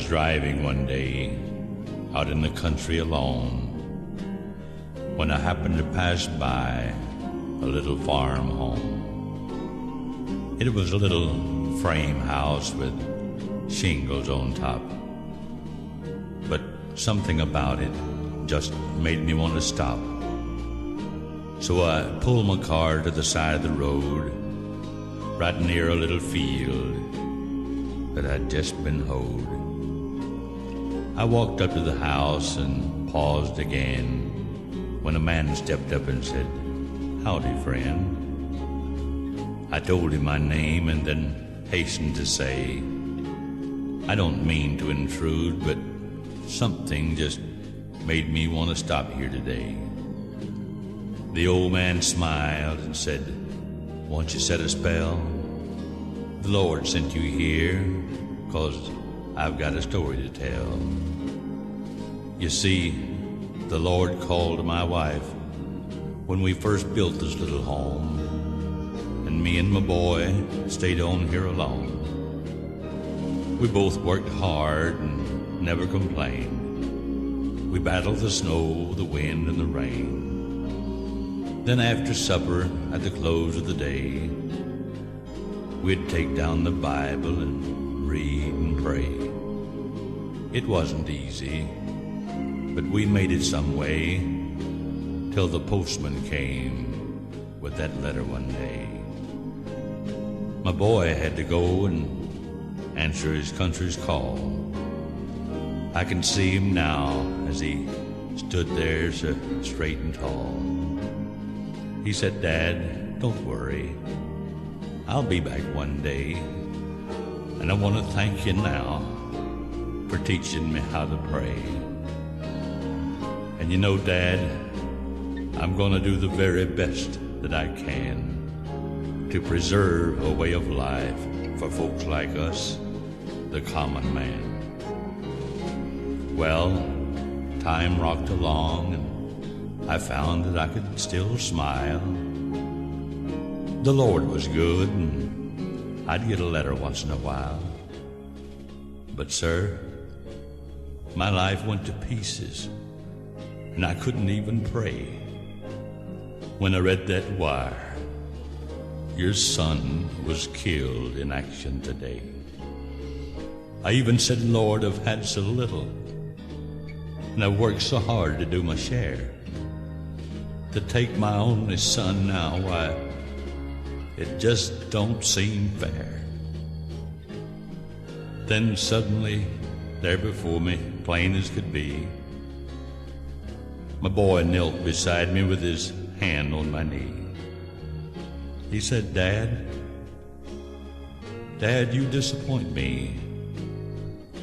was driving one day out in the country alone when I happened to pass by a little farm home. It was a little frame house with shingles on top, but something about it just made me want to stop. So I pulled my car to the side of the road, right near a little field that had just been hoed. I walked up to the house and paused again when a man stepped up and said, "Howdy, friend." I told him my name and then hastened to say, "I don't mean to intrude, but something just made me want to stop here today." The old man smiled and said, "Won't you set a spell? The Lord sent you here 'cause I've got a story to tell. You see, the Lord called my wife when we first built this little home, and me and my boy stayed on here alone. We both worked hard and never complained. We battled the snow, the wind, and the rain. Then after supper, at the close of the day, we'd take down the Bible and read and pray. It wasn't easy, but we made it some way till the postman came with that letter one day. My boy had to go and answer his country's call. I can see him now as he stood there so straight and tall. He said, "Dad, don't worry. I'll be back one day, and I want to thank you now for teaching me how to pray. And you know, Dad, I'm going to do the very best that I can to preserve a way of life for folks like us, the common man." Well, time rocked along, and I found that I could still smile. The Lord was good, and I'd get a letter once in a while. But, sir, my life went to pieces, and I couldn't even pray when I read that wire. Your son was killed in action today. I even said, "Lord, I've had so little, and I've worked so hard to do my share. To take my only son now, why, it just don't seem fair." Then suddenly, there before me, plain as could be, my boy knelt beside me with his hand on my knee. He said, Dad, you disappoint me.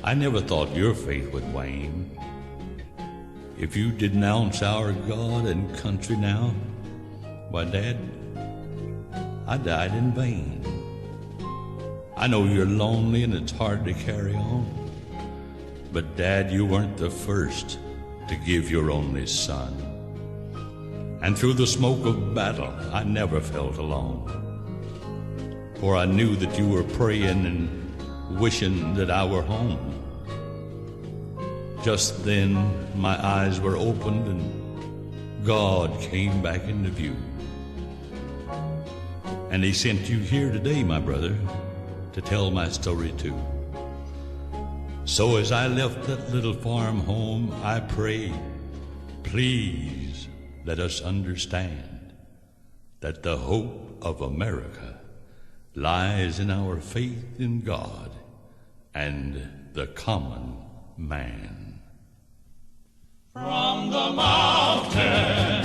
I never thought your faith would wane. If you denounce our God and country now, why, Dad, I died in vain. I know you're lonely and it's hard to carry on, but Dad, you weren't the first to give your only son. And through the smoke of battle, I never felt alone, for I knew that you were praying and wishing that I were home. Just then my eyes were opened and God came back into view. And he sent you here today, my brother, to tell my story too. So as I left that little farm home, I prayed, please let us understand that the hope of America lies in our faith in God and the common man. From the mountain